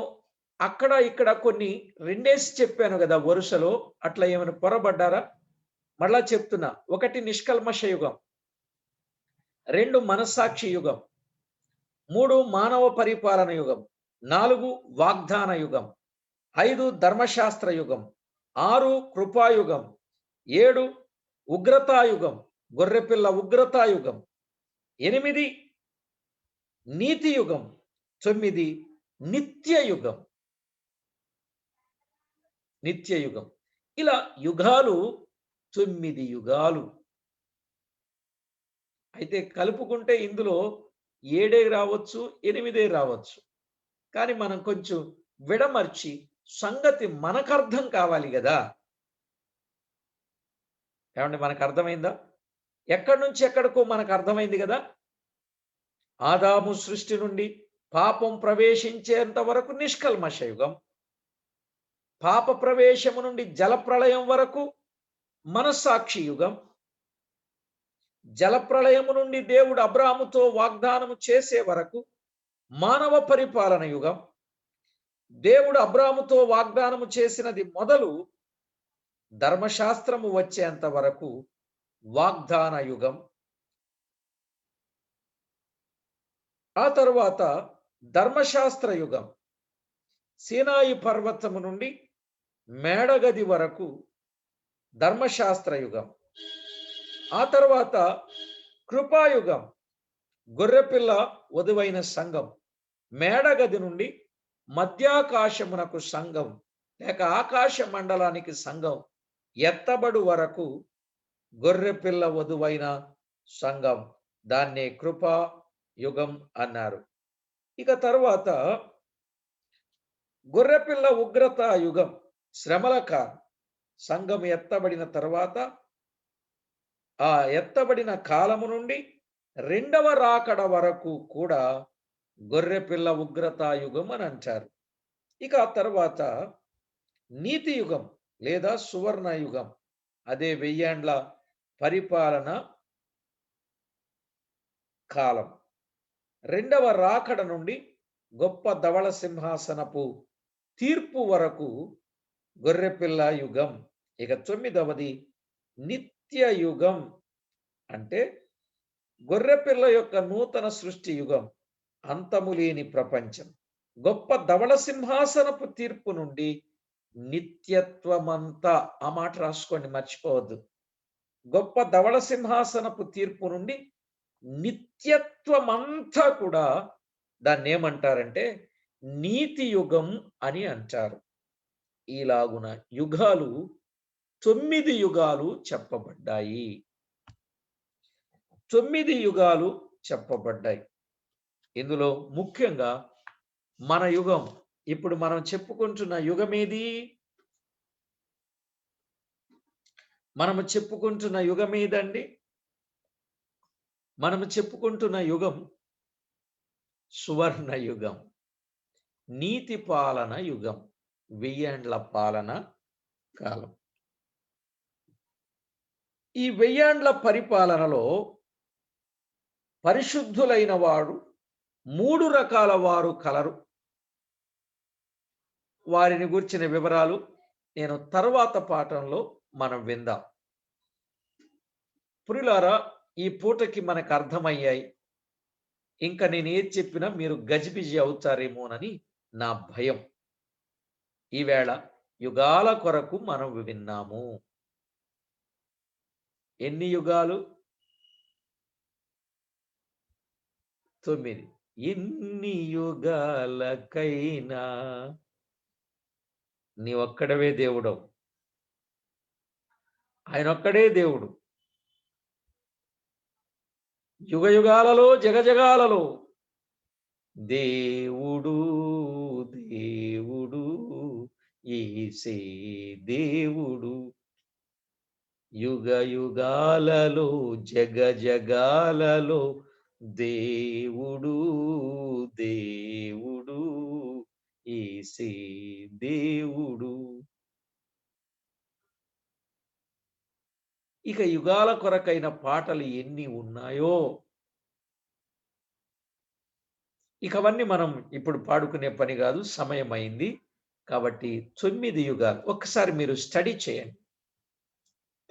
అక్కడ ఇక్కడ కొన్ని రెండేసి చెప్పాను కదా వరుసలో. అట్లా ఏమైనా పొరబడ్డారా? మళ్ళా చెప్తున్నా. 1 నిష్కల్మష యుగం, 2 మనస్సాక్షి యుగం, 3 మానవ పరిపాలన యుగం, 4 వాగ్దాన యుగం, 5 ధర్మశాస్త్ర యుగం, 6 కృపాయుగం, 7 ఉగ్రతాయుగం, గొర్రెపిల్ల ఉగ్రతాయుగం, 8 నీతి యుగం, 9 నిత్యయుగం. నిత్యయుగం. ఇలా యుగాలు 9 యుగాలు. అయితే కలుపుకుంటే ఇందులో 7 రావచ్చు, 8 రావచ్చు. కానీ మనం కొంచెం విడమర్చి సంగతి మనకు అర్థం కావాలి కదా. ఏమండి, మనకు అర్థమైందా? ఎక్కడి నుంచి ఎక్కడికో మనకు అర్థమైంది కదా. ఆదాము సృష్టి నుండి పాపం ప్రవేశించేంత వరకు నిష్కల్మష యుగం, పాప ప్రవేశము నుండి జలప్రళయం వరకు మనస్సాక్షి యుగం, జలప్రళయము నుండి దేవుడు అబ్రాహాముతో వాగ్దానము చేసే వరకు మానవ పరిపాలన యుగం, దేవుడు అబ్రాహాముతో వాగ్దానము చేసినది మొదలు ధర్మశాస్త్రము వచ్చేంత వరకు వాగ్దాన యుగం, ఆ తరువాత ధర్మశాస్త్ర యుగం, సీనాయి పర్వతము నుండి మేడగది వరకు ధర్మశాస్త్ర యుగం, ఆ తర్వాత కృపాయుగం, గొర్రెపిల్ల వధువైన సంఘం, మేడగది నుండి మధ్యాకాశమునకు సంఘం లేక ఆకాశ మండలానికి సంఘం ఎత్తబడు వరకు గొర్రెపిల్ల వధువైన సంఘం, దాన్నే కృపా యుగం అన్నారు. ఇక తరువాత గొర్రెపిల్ల ఉగ్రత యుగం, శ్రమల కాలం, సంఘం ఎత్తబడిన తర్వాత ఆ ఎత్తబడిన కాలము నుండి రెండవ రాకడ వరకు కూడా గొర్రెపిల్ల ఉగ్రతా యుగం అని అంటారు. ఇక ఆ తర్వాత నీతి యుగం లేదా సువర్ణ యుగం, అదే 1000 ఏండ్ల పరిపాలన కాలం. రెండవ రాకడ నుండి గొప్ప ధవళ సింహాసనపు తీర్పు వరకు గొర్రెపిల్ల యుగం. ఇక 9వది నిత్య యుగం, అంటే గొర్రెపిల్ల యొక్క నూతన సృష్టి యుగం, అంతము లేని ప్రపంచం. గొప్ప ధవళ సింహాసనపు తీర్పు నుండి నిత్యత్వమంతా, ఆ మాట రాసుకోండి, మర్చిపోవద్దు. గొప్ప ధవళ సింహాసనపు తీర్పు నుండి నిత్యత్వమంతా కూడా దాన్ని ఏమంటారంటే నీతి యుగం అని అంటారు. ఇలాగున యుగాలు 9 యుగాలు చెప్పబడ్డాయి. 9 యుగాలు చెప్పబడ్డాయి. ఇందులో ముఖ్యంగా మన యుగం, ఇప్పుడు మనం చెప్పుకుంటున్న యుగమేది? మనము చెప్పుకుంటున్న యుగమేదండి? మనము చెప్పుకుంటున్న యుగం సువర్ణ యుగం, నీతి పాలన యుగం, 1000 ఏండ్ల పాలన కాలం. ఈ 1000 ఏండ్ల పరిపాలనలో పరిశుద్ధులైన వాడు 3 రకాల వారు కలరు. వారిని గురించిన వివరాలు నేను తరువాత పాఠంలో మనం విందాం. ప్రియులారా, ఈ పూటకి మనకు అర్థమయ్యాయి. ఇంకా నేను ఏది చెప్పినా మీరు గజిబిజి అవుతారేమోనని నా భయం. ఈవేళ యుగాల కొరకు మనం విన్నాము. ఎన్ని యుగాలు? 9. ఎన్ని యుగాలకైనా నీ ఒక్కడవే దేవుడవు. ఆయన ఒక్కడే దేవుడు. యుగ యుగాలలో జగజగాలలో దేవుడు దేవుడు యేసే దేవుడు. యుగ యుగాలలో జగజగాలలో దేవుడు దేవుడు యేసే దేవుడు. ఇక యుగాల కొరకైన పాటలు ఎన్ని ఉన్నాయో, ఇక అవన్నీ మనం ఇప్పుడు పాడుకునే పని కాదు, సమయం అయింది. కాబట్టి 9 యుగాలు ఒక్కసారి మీరు స్టడీ చేయండి.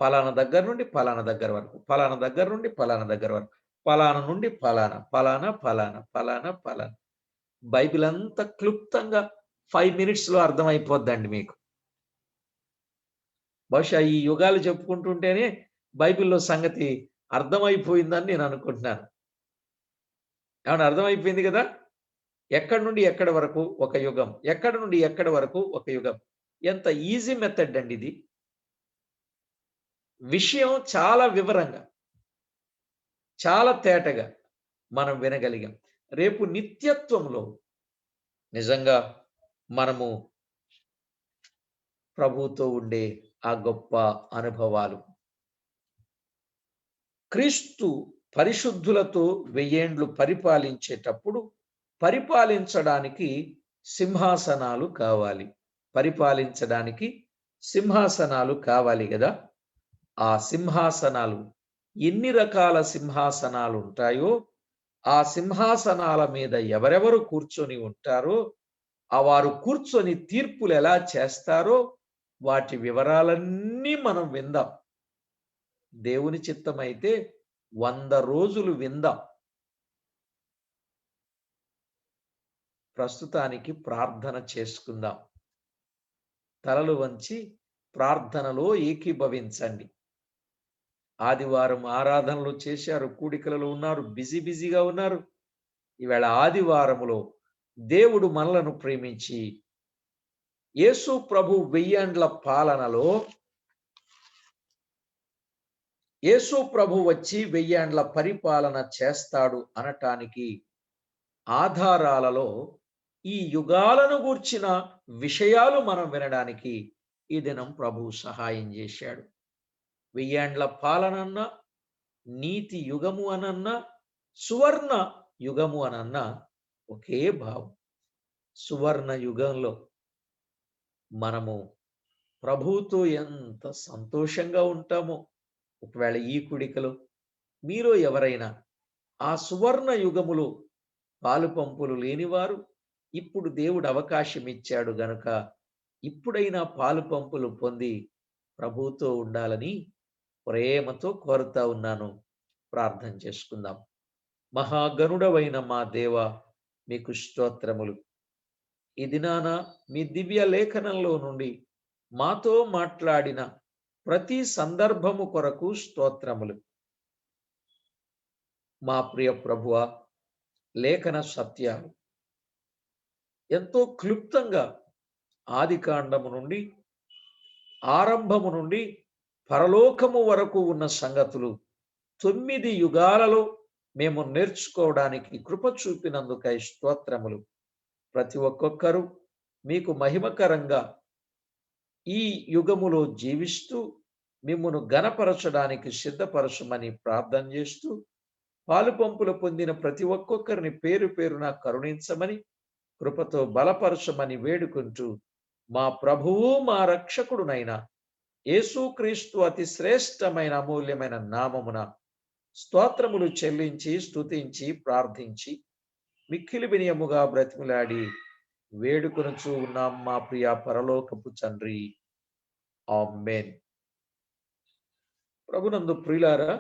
పలానా దగ్గర నుండి పలానా దగ్గర వరకు, పలానా దగ్గర నుండి పలానా దగ్గర వరకు, పలానా నుండి పలానా, పలానా పలానా, పలానా పలానా. బైబిల్ అంతా క్లుప్తంగా 5 మినిట్స్లో అర్థమైపోద్దండి మీకు. బహుశా ఈ యుగాలు చెప్పుకుంటుంటేనే బైబిల్‌లో సంగతి అర్థమైపోయిందని నేను అనుకుంటున్నాను. ఏమన్నా అర్థమైపోయింది కదా? ఎక్కడి నుండి ఎక్కడి వరకు ఒక యుగం, ఎక్కడి నుండి ఎక్కడి వరకు ఒక యుగం. ఎంత ఈజీ మెథడ్ అండి ఇది. విషయం చాలా వివరంగా, చాలా తేటగా మనం వినగలిగాం. రేపు నిత్యత్వంలో నిజంగా మనము ప్రభువుతో ఉండే ఆ గొప్ప అనుభవాలు, క్రీస్తు పరిశుద్ధులతో 1000 ఏండ్లు పరిపాలించేటప్పుడు పరిపాలించడానికి సింహాసనాలు కావాలి. పరిపాలించడానికి సింహాసనాలు కావాలి గదా! ఆ సింహాసనాలు ఎన్ని రకాల సింహాసనాలు ఉంటాయో, ఆ సింహాసనాల మీద ఎవరెవరు కూర్చొని ఉంటారో, వారు కూర్చొని తీర్పులు ఎలా చేస్తారో వాటి వివరాలన్నీ మనం విందాం. దేవుని చిత్తమైతే 100 రోజులు విందాం. ప్రస్తుతానికి ప్రార్థన చేసుకుందాం. తలలు వంచి ప్రార్థనలో ఏకీభవించండి. ఆదివారం ఆరాధనలు చేశారు, కూడికలలో ఉన్నారు, బిజీగా ఉన్నారు. ఈవేళ ఆదివారములో దేవుడు మనలను ప్రేమించి యేసు ప్రభు 1000 ఏండ్ల పాలనలో యేసు ప్రభు వచ్చి 1000 ఏండ్ల పరిపాలన చేస్తాడు అనటానికి ఆధారాలలో ఈ యుగాలను గూర్చిన విషయాలు మనం వినడానికి ఈ దినం ప్రభు సహాయం చేశాడు. 1000 ఏండ్ల పాలనన్న, నీతి యుగము అనన్న, సువర్ణ యుగము అనన్న ఒకే భావం. సువర్ణ యుగంలో మనము ప్రభువుతో ఎంత సంతోషంగా ఉంటామో, ఒకవేళ ఈ కుడికలో మీలో ఎవరైనా ఆ సువర్ణ యుగములో పాలు పంపులు లేనివారు, ఇప్పుడు దేవుడు అవకాశం ఇచ్చాడు గనుక ఇప్పుడైనా పాలు పంపులు పొంది ప్రభువుతో ఉండాలని ప్రేమతో కోరుతా ఉన్నాను. ప్రార్థన చేసుకుందాం. మహాగణుడవైన మా దేవ, మీకు స్తోత్రములు. ఈ దినాన మీ దివ్య లేఖనంలో నుండి మాతో మాట్లాడిన ప్రతి సందర్భము కొరకు స్తోత్రములు. మా ప్రియ ప్రభువ, లేఖన సత్యాలు ఎంతో క్లుప్తంగా ఆదికాండము నుండి, ఆరంభము నుండి పరలోకము వరకు ఉన్న సంగతులు 9 యుగాలలో మేము నేర్చుకోవడానికి కృప చూపినందుకై స్తోత్రములు. ప్రతి ఒక్కొక్కరు మీకు మహిమకరంగా ఈ యుగములో జీవిస్తూ మిమ్మును ఘనపరచడానికి సిద్ధపరచమని ప్రార్థన చేస్తూ, పాలు పంపులు పొందిన ప్రతి ఒక్కొక్కరిని పేరు పేరున కరుణించమని, కృపతో బలపరచమని వేడుకుంటూ, మా ప్రభువు మా రక్షకుడునైన యేసుక్రీస్తు అతి శ్రేష్టమైన అమూల్యమైన నామమున స్తోత్రములు చెల్లించి స్తుతించి ప్రార్థించి మిక్కిలి వినయముగా బ్రతిమలాడి వేడుకొనుచూ ఉన్నాం మా ప్రియ పరలోకపు తండ్రి. ఆమేన్. ప్రభునందు ప్రియులారా,